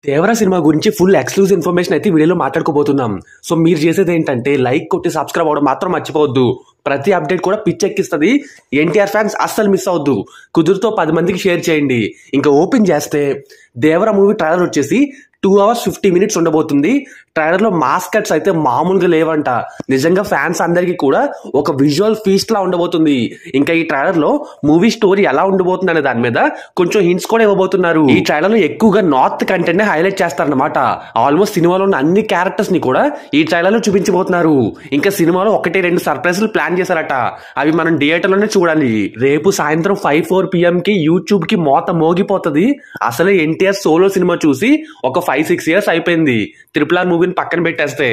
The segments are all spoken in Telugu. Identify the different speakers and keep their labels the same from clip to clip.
Speaker 1: దేవరా సినిమా గురించి ఫుల్ ఎక్స్క్లూజివ్ ఇన్ఫర్మేషన్ అయితే వీడియోలో మాట్లాడుకోబోతున్నాం. సో మీరు చేసేది ఏంటంటే లైక్ కొట్టి సబ్స్క్రైబ్ అవ్వడం మాత్రం మర్చిపోవద్దు. ప్రతి అప్డేట్ కూడా పిచ్చెక్కిస్తుంది. ఎన్టీఆర్ ఫ్యాన్స్ అస్సలు మిస్ అవద్దు. కుదురుతో 10 మందికి షేర్ చేయండి. ఇంకా ఓపెన్ చేస్తే దేవరా మూవీ ట్రైలర్ వచ్చేసి 2 hours 50 minutes ఉండబోతుంది. ట్రైలర్ లో మాస్ కట్స్ అయితే మామూలుగా లేవంట. నిజంగా ఫ్యాన్స్ అందరికీ కూడా ఒక విజువల్ ఫీస్ట్ లా ఉండబోతుంది. ఇంకా ఈ ట్రైలర్ లో మూవీ స్టోరీ ఎలా ఉండబోతుంది అనే దాని మీద కొంచెం హింట్స్ కూడా ఇవ్వబోతున్నారు. ఈ ట్రైలర్ లో ఎక్కువగా నార్త్ కంటెంట్ ని హైలైట్ చేస్తారన్నమాట. ఆల్మోస్ట్ సినిమాలో ఉన్న అన్ని క్యారెక్టర్స్ ని కూడా ఈ ట్రైలర్ లో చూపించబోతున్నారు. ఇంకా సినిమాలో 1-2 సర్ప్రైజులు ప్లాన్ చేశారట. అవి మనం థియేటర్ లోనే చూడాలి. రేపు సాయంత్రం 5-4 PM కి యూట్యూబ్ కి మోత మోగిపోతుంది. అసలే ఎన్టీఆర్ సోలో సినిమా చూసి ఒక 5-6 years అయిపోయింది. RRR మూవీని పక్కన పెట్టేస్తే.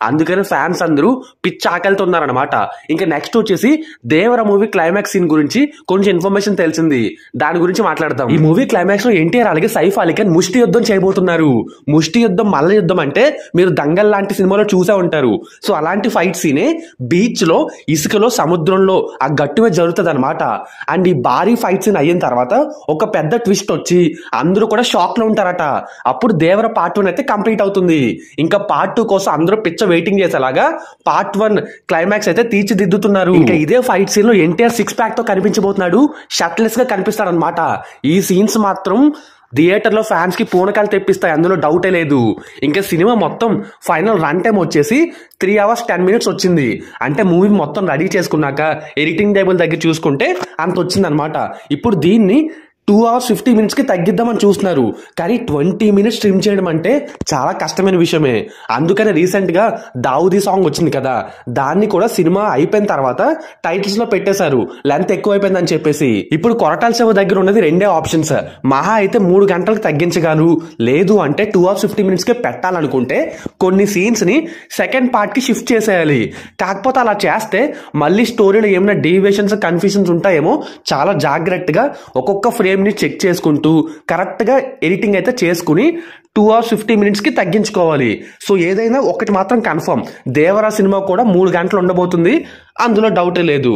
Speaker 1: అందుకని ఫ్యాన్స్ అందరూ పిచ్చి ఆకలితున్నారనమాట. ఇంకా నెక్స్ట్ వచ్చేసి దేవర మూవీ క్లైమాక్స్ సీన్ గురించి కొంచెం ఇన్ఫర్మేషన్ తెలిసింది. దాని గురించి మాట్లాడతాం. ఈ మూవీ క్లైమాక్స్ లో ఎన్టీఆర్ అలాగే సైఫ్ అలీ ఖాన్ ముష్టి యుద్ధం చేయబోతున్నారు. ముష్టి యుద్ధం మల్ల యుద్ధం అంటే మీరు దంగల్ లాంటి సినిమాలో చూసే ఉంటారు. సో అలాంటి ఫైట్ సీనే బీచ్ లో, ఇసుకలో, సముద్రంలో ఆ గట్టు మీద జరుగుతుంది అనమాట. అండ్ ఈ భారీ ఫైట్ సీన్ అయిన తర్వాత ఒక పెద్ద ట్విస్ట్ వచ్చి అందరూ కూడా షాక్ లో ఉంటారట. అప్పుడు దేవర Part 1 అయితే కంప్లీట్ అవుతుంది. ఇంకా Part 2 కోసం అందరూ పిచ్చ వెయిటింగ్ చేసేలాగా Part 1 క్లైమాక్స్ అయితే తీర్చిదిద్దుతున్నారు. ఇంకా ఇదే ఫైట్ సీన్ లో ఎన్టీఆర్ 6 pack తో కనిపించబోతున్నాడు. షర్ట్లెస్ గా కనిపిస్తాడు అనమాట. ఈ సీన్స్ మాత్రం థియేటర్ లో ఫ్యాన్స్ కి పూనకాలు తెప్పిస్తాయి, అందులో డౌటే లేదు. ఇంకా సినిమా మొత్తం ఫైనల్ రన్ టైం వచ్చేసి 3 hours 10 minutes వచ్చింది. అంటే మూవీ మొత్తం రెడీ చేసుకున్నాక ఎడిటింగ్ టేబుల్ దగ్గర చూసుకుంటే అంత వచ్చింది అనమాట. ఇప్పుడు దీన్ని 2 hours 50 minutes కి తగ్గిద్దామని చూస్తున్నారు. కానీ 20 minutes ట్రిమ్ చేయడం అంటే చాలా కష్టమైన విషయమే. అందుకనే రీసెంట్ గా దావుదీ సాంగ్ వచ్చింది కదా, దాన్ని కూడా సినిమా అయిపోయిన తర్వాత టైటిల్స్ లో పెట్టేశారు, లెంత్ ఎక్కువైపోయిందని చెప్పేసి. ఇప్పుడు కొరటాల శివ దగ్గర ఉన్నది 2 ఆప్షన్స్. మహా అయితే 3 గంటలకు తగ్గించగలరు, లేదు అంటే 2 hours 50 minutes కే పెట్టాలనుకుంటే కొన్ని సీన్స్ ని సెకండ్ పార్ట్ కి షిఫ్ట్ చేసేయాలి. కాకపోతే అలా చేస్తే మళ్ళీ స్టోరీలో ఏమైనా డీవియేషన్స్, కన్ఫ్యూషన్స్ ఉంటాయేమో. చాలా జాగ్రత్తగా ఒక్కొక్క ఫ్రేమ్ ని చెక్ చేసుకుంటూ కరెక్ట్ గా ఎడిటింగ్ అయితే చేసుకుని 2 hours 50 minutes కి తగ్గించుకోవాలి. సో ఏదైనా ఒకటి మాత్రం కన్ఫర్మ్, దేవరా సినిమా కూడా 3 గంటలు ఉండబోతుంది, అందులో డౌటే లేదు.